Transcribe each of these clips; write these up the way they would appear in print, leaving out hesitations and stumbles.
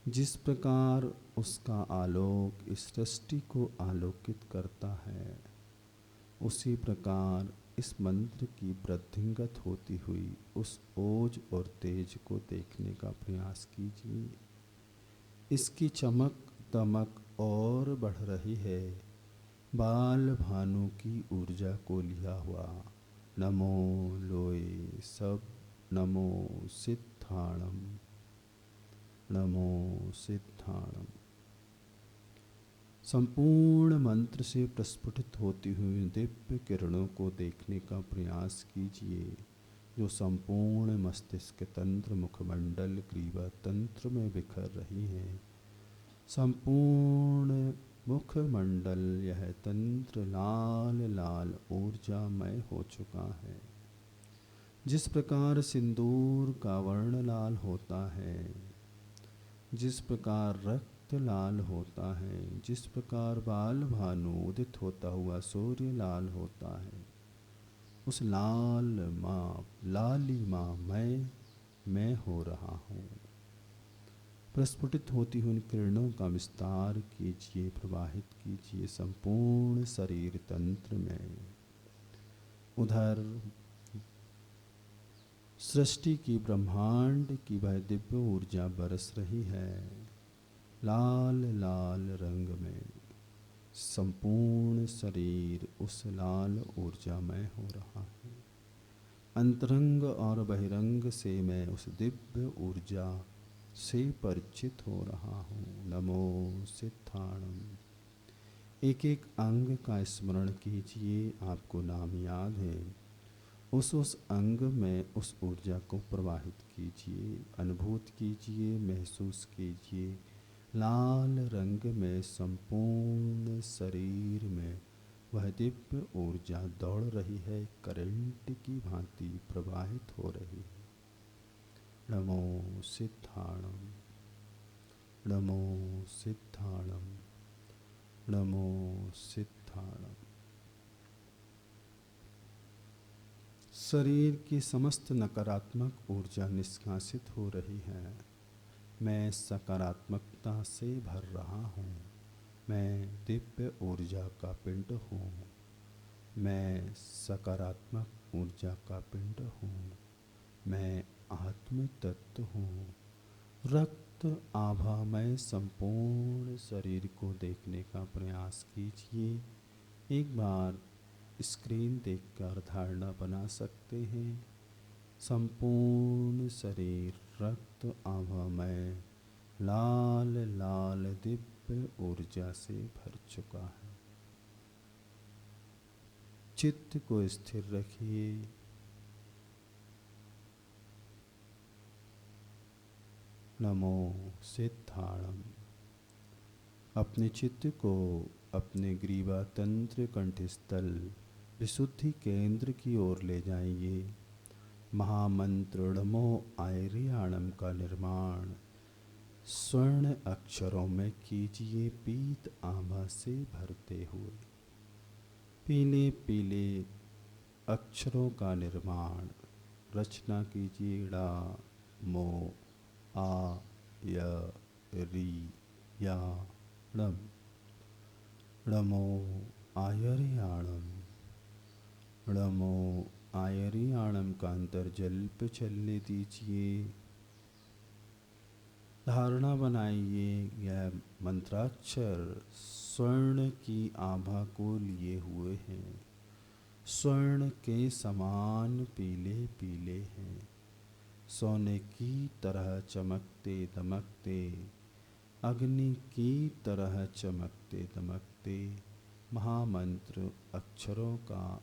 जिस प्रकार उसका आलोक इस सृष्टि को आलोकित करता है, उसी प्रकार इस मंत्र की वृद्धिंगत होती हुई उस ओज और तेज को देखने का प्रयास कीजिए। इसकी चमक दमक और बढ़ रही है, बाल भानु की ऊर्जा को लिया हुआ। नमो लोए सब, नमो सिद्धाणम, नमो सिद्धाणम। संपूर्ण मंत्र से प्रस्फुटित होती हुई दिव्य किरणों को देखने का प्रयास कीजिए, जो संपूर्ण मस्तिष्क तंत्र, मुखमंडल, ग्रीवा तंत्र में बिखर रही हैं। संपूर्ण मुखमंडल, यह तंत्र लाल लाल ऊर्जामय हो चुका है। जिस प्रकार सिंदूर का वर्ण लाल होता है, जिस प्रकार रक्त लाल होता है, जिस प्रकार बाल भानु उदित होता हुआ सूर्य लाल होता है, उस लाल माँ लाली माँ मैं हो रहा हूँ। प्रस्फुटित होती हुई किरणों का विस्तार कीजिए, प्रवाहित कीजिए संपूर्ण शरीर तंत्र में। उधर सृष्टि की, ब्रह्मांड की वह दिव्य ऊर्जा बरस रही है, लाल लाल रंग में। संपूर्ण शरीर उस लाल ऊर्जामय हो रहा है। अंतरंग और बहिरंग से मैं उस दिव्य ऊर्जा से परिचित हो रहा हूँ। नमो सिद्धाणम। एक एक अंग का स्मरण कीजिए, आपको नाम याद है। उस अंग में उस ऊर्जा को प्रवाहित कीजिए, अनुभूत कीजिए, महसूस कीजिए। लाल रंग में संपूर्ण शरीर में वह दिव्य ऊर्जा दौड़ रही है, करंट की भांति प्रवाहित हो रही है। नमो सिद्धाणम, नमो सिद्धाणम, नमो सिद्धाणम। शरीर की समस्त नकारात्मक ऊर्जा निष्कासित हो रही है। मैं सकारात्मकता से भर रहा हूँ। मैं दिव्य ऊर्जा का पिंड हूँ। मैं सकारात्मक ऊर्जा का पिंड हूँ। मैं आत्म तत्व हूँ। रक्त आभामय संपूर्ण शरीर को देखने का प्रयास कीजिए। एक बार स्क्रीन देखकर धारणा बना सकते हैं। संपूर्ण शरीर रक्त आभामय लाल लाल दिव्य ऊर्जा से भर चुका है। चित्त को स्थिर रखिए। नमो सिद्धाणम। अपने चित्त को अपने ग्रीवा तंत्र कंठस्थल विशुद्धि केंद्र की ओर ले जाइए। महामंत्र नमो आयर्याणम का निर्माण स्वर्ण अक्षरों में कीजिए, पीत आभा से भरते हुए। पीले पीले अक्षरों का निर्माण रचना कीजिए। ड़ा मो आ य री या णम। णमो आयर्याणम। णमो आयर्याणम का अंतर्जल्प चलने दीजिए। धारणा बनाइए, यह मंत्राक्षर स्वर्ण की आभा को लिए हुए हैं। स्वर्ण के समान पीले पीले हैं। सोने की तरह चमकते दमकते, अग्नि की तरह चमकते दमकते महामंत्र अक्षरों का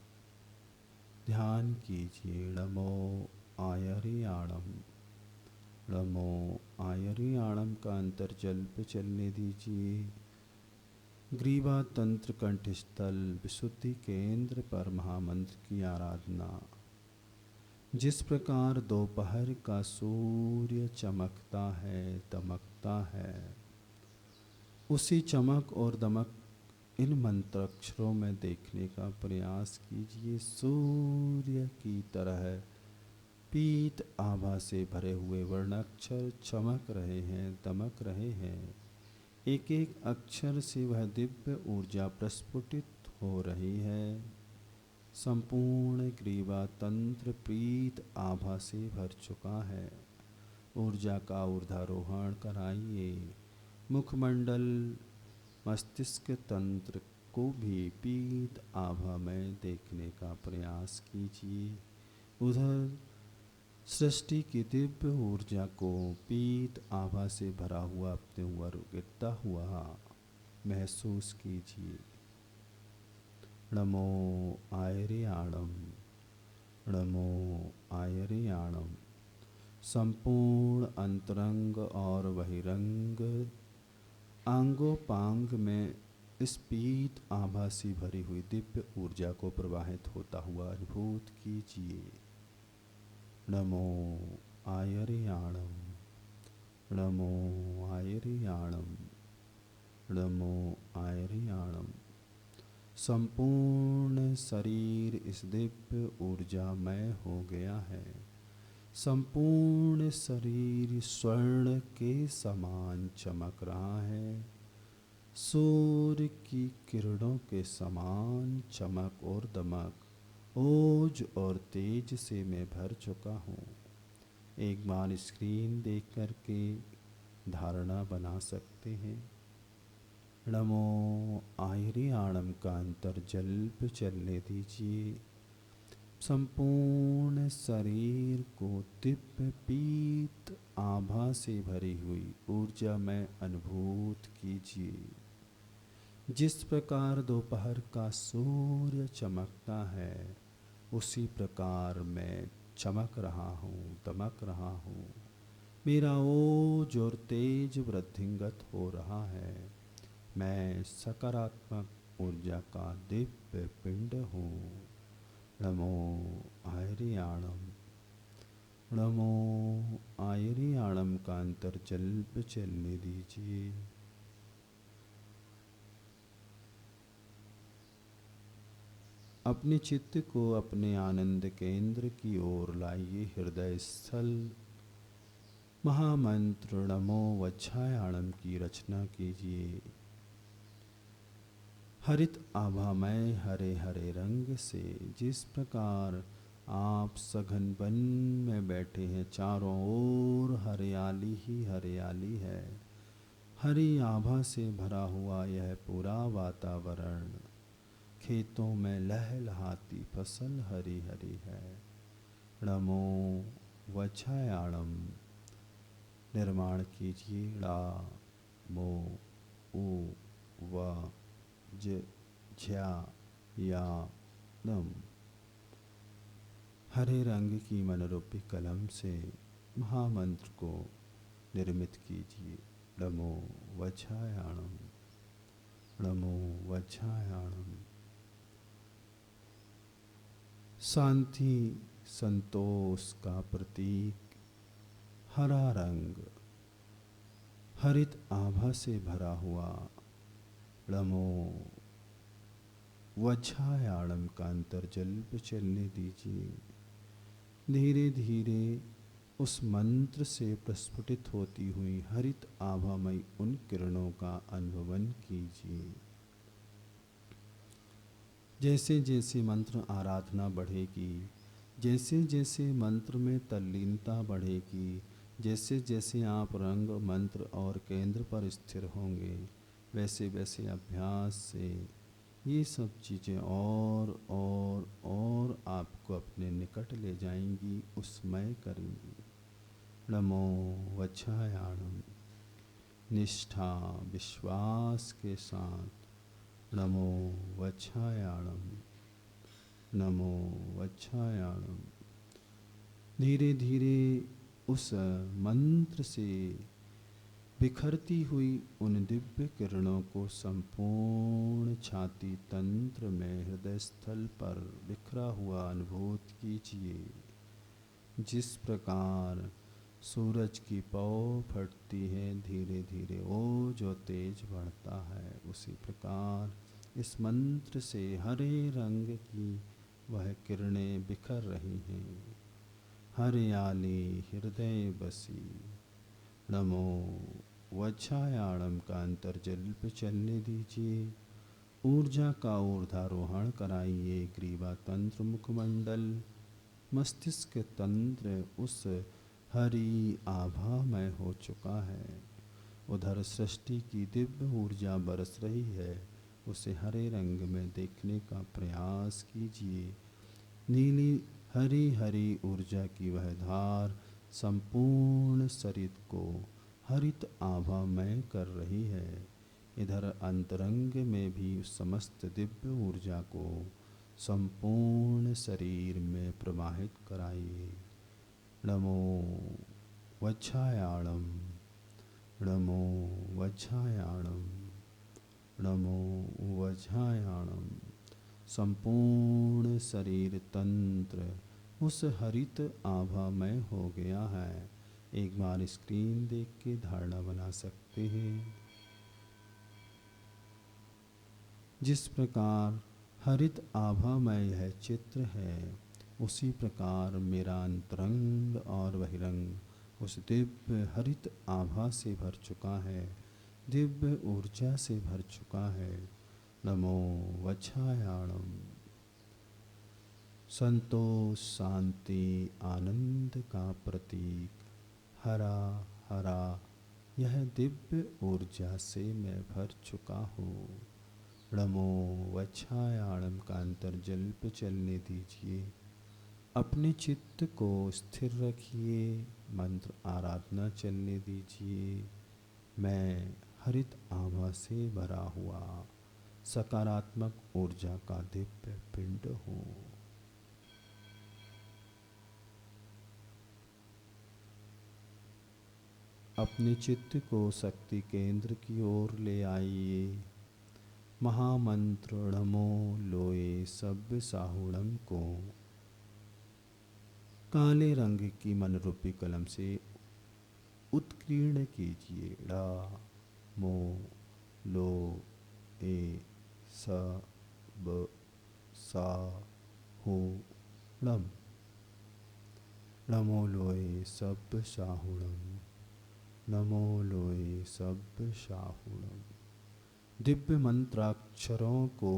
ध्यान कीजिए। नमो आयर्याणम। नमो आयर्याणम का अंतर्जल्प चलने दीजिए। ग्रीवा तंत्र कंठस्थल विशुद्धि केंद्र पर महामंत्र की आराधना। जिस प्रकार दोपहर का सूर्य चमकता है, दमकता है, उसी चमक और दमक इन मंत्राक्षरों में देखने का प्रयास कीजिए। सूर्य की तरह पीत आभा से भरे हुए वर्णाक्षर चमक रहे हैं, दमक रहे हैं। एक एक अक्षर से वह दिव्य ऊर्जा प्रस्फुटित हो रही है। संपूर्ण ग्रीवा तंत्र पीत आभा से भर चुका है। ऊर्जा का ऊर्ध्वारोहण कराइए। मुखमंडल मस्तिष्क तंत्र को भी पीत आभा में देखने का प्रयास कीजिए। उधर सृष्टि की दिव्य ऊर्जा को पीत आभा से भरा हुआ अपने ऊपर गिरता हुआ महसूस कीजिए। नमो आयर्याणम, नमो आयर्याणम। संपूर्ण अंतरंग और बहिरंग आंगोपांग में इस पीत आभा से भरी हुई दिव्य ऊर्जा को प्रवाहित होता हुआ अनुभूत कीजिए। नमो आयर्याणम, नमो आयर्याणम, नमो आयर्याणम। संपूर्ण शरीर इस दिव्य ऊर्जामय हो गया है। संपूर्ण शरीर स्वर्ण के समान चमक रहा है। सूर्य की किरणों के समान चमक और दमक, ओज और तेज से मैं भर चुका हूँ। एक बार स्क्रीन देख कर के धारणा बना सकते हैं। नमो आयर्याणम का अंतर्जल्प चलने दीजिए। संपूर्ण शरीर को दिव्य पीत आभा से भरी हुई ऊर्जा में अनुभूत कीजिए। जिस प्रकार दोपहर का सूर्य चमकता है, उसी प्रकार मैं चमक रहा हूँ, दमक रहा हूँ। मेरा ओज और तेज वृद्धिंगत हो रहा है। मैं सकारात्मक ऊर्जा का दिव्य पिंड हूँ। नमो आयर्याणम, नमो आयर्याणम का अंतर्जल्प चलने दीजिए। अपने चित्त को अपने आनंद केंद्र की ओर लाइए। हृदय स्थल महामंत्र नमो वज्रायाणम की रचना कीजिए। हरित आभामय हरे हरे रंग से जिस प्रकार आप सघन वन में बैठे हैं, चारों ओर हरियाली ही हरियाली है। हरी आभा से भरा हुआ यह पूरा वातावरण, खेतों में लहलहाती फसल हरी हरी है। नमो वज्रायाणम निर्माण कीजिए। ड़ा मो उ व ज झा या नम। हरे रंग की मनोरूपी कलम से महामंत्र को निर्मित कीजिए। नमो वज्रायाणम, नमो वज्रायाणम। शांति संतोष का प्रतीक हरा रंग हरित आभा से भरा हुआ नमो वज्रायाणम का अंतर्जल्प चलने दीजिए। धीरे धीरे उस मंत्र से प्रस्फुटित होती हुई हरित आभामयी उन किरणों का अनुभवन कीजिए। जैसे जैसे मंत्र आराधना बढ़ेगी, जैसे जैसे मंत्र में तल्लीनता बढ़ेगी, जैसे जैसे आप रंग मंत्र और केंद्र पर स्थिर होंगे, वैसे वैसे अभ्यास से ये सब चीज़ें और आपको अपने निकट ले जाएंगी, उसमय करेंगी। नमो वज्रायाणम। निष्ठा विश्वास के साथ नमो वज्रायाणम, नमो वज्रायाणम। धीरे धीरे उस मंत्र से बिखरती हुई उन दिव्य किरणों को संपूर्ण छाती तंत्र में हृदय स्थल पर बिखरा हुआ अनुभूत कीजिए। जिस प्रकार सूरज की पौ फटती है, धीरे धीरे ओज और तेज बढ़ता है, उसी प्रकार इस मंत्र से हरे रंग की वह किरणें बिखर रही हैं। हरियाली हृदय बसी। नमो वज्रायाणम का अंतर्जल पे चलने दीजिए। ऊर्जा का ऊर्ध्वारोहण कराइए। ग्रीवा तंत्र मुखमंडल मस्तिष्क तंत्र उस हरि आभामय हो चुका है। उधर सृष्टि की दिव्य ऊर्जा बरस रही है, उसे हरे रंग में देखने का प्रयास कीजिए। नीली हरी हरी ऊर्जा की वह धार संपूर्ण शरीर को हरित आभामय कर रही है। इधर अंतरंग में भी उस समस्त दिव्य ऊर्जा को संपूर्ण शरीर में प्रवाहित कराइए। नमो वज्रायाणम, नमो वज्रायाणम, नमो वज्रायाणम। संपूर्ण शरीर तंत्र उस हरित आभामय हो गया है। एक बार स्क्रीन देख के धारणा बना सकते हैं। जिस प्रकार हरित आभामय यह चित्र है, उसी प्रकार मेरा अंतरंग और बहिरंग उस दिव्य हरित आभा से भर चुका है, दिव्य ऊर्जा से भर चुका है। नमो वज्रायाणम। संतोष, शांति, आनंद का प्रतीक हरा हरा यह दिव्य ऊर्जा से मैं भर चुका हूँ। नमो वज्रायाणम का अंतर्जल पे चलने दीजिए। अपने चित्त को स्थिर रखिए। मंत्र आराधना चलने दीजिए। मैं हरित आभा से भरा हुआ सकारात्मक ऊर्जा का दिव्य पिंड हूँ। अपने चित्त को शक्ति केंद्र की ओर ले आइए। महामंत्र नमो लोए सभ्य साहुणम को काले रंग की मन रूपी कलम से उत्कीर्ण कीजिए। डा मो लो ए स ब सा हु णम। नमो लोए सभ्य साहुणम, नमो लोए सभ्य साहुणम। दिव्य मंत्राक्षरों को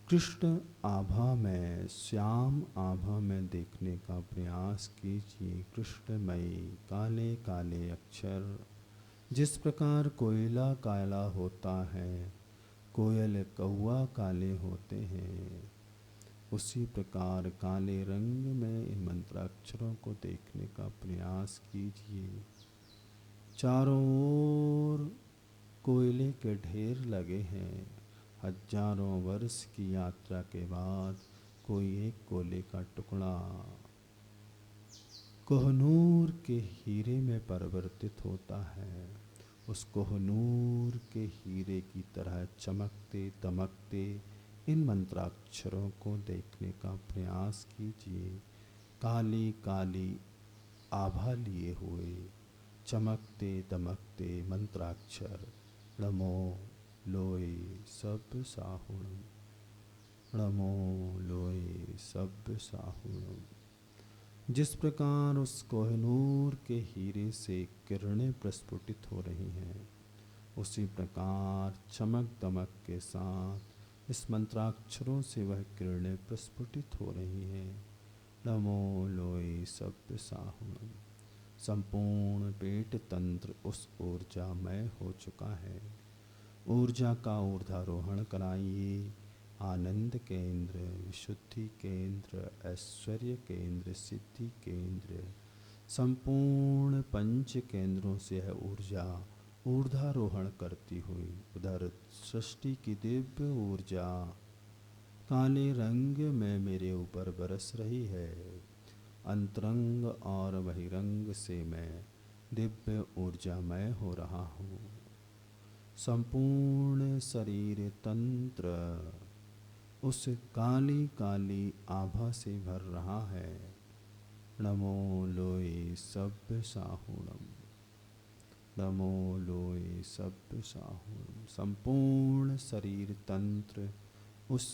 कृष्ण आभा में, श्याम आभा में देखने का प्रयास कीजिए। कृष्णमयी काले काले अक्षर, जिस प्रकार कोयला काला होता है, कोयल कौआ काले होते हैं, उसी प्रकार काले रंग में इन मंत्राक्षरों को देखने का प्रयास कीजिए। चारों ओर कोयले के ढेर लगे हैं। हजारों वर्ष की यात्रा के बाद कोई एक कोयले का टुकड़ा कोहनूर के हीरे में परिवर्तित होता है। उस कोहनूर के हीरे की तरह चमकते दमकते इन मंत्राक्षरों को देखने का प्रयास कीजिए। काली काली आभा लिए हुए चमकते दमकते मंत्राक्षर नमो लोए सभ्य साहुणम, नमो लोए सभ्य साहुणम। जिस प्रकार उस कोहिनूर के हीरे से किरणें प्रस्फुटित हो रही हैं, उसी प्रकार चमक दमक के साथ इस मंत्राक्षरों से वह किरणें प्रस्फुटित हो रही हैं। नमो लोए सभ्य साहुणम। संपूर्ण पेट तंत्र उस ऊर्जामय हो चुका है। ऊर्जा का ऊर्ध्वारोहण कराइए। आनंद केंद्र, विशुद्धि केंद्र, ऐश्वर्य केंद्र, सिद्धि केंद्र, संपूर्ण पंच केंद्रों से यह ऊर्जा ऊर्ध्वारोहण करती हुई उधर सृष्टि की दिव्य ऊर्जा काले रंग में मेरे ऊपर बरस रही है। अंतरंग और बहिरंग से मैं दिव्य ऊर्जामय हो रहा हूँ। संपूर्ण शरीर तंत्र उस काली काली आभा से भर रहा है। नमो लोए सभ्य साहुणम, नमो लोए सभ्य साहुणम। संपूर्ण शरीर तंत्र उस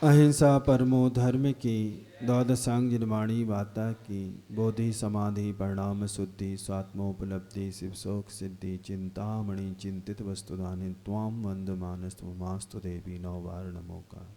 अहिंसा परमो धर्म की, द्वादशांग निर्माणी वाता की, बोधि समाधि परिणाम शुद्धि, स्वात्मोपलब्धि शिव शोक सिद्धि, चिंतामणि चिंतित वस्तुदानि, त्वाम वंद मानस मास्तु देवी नववार नमोका।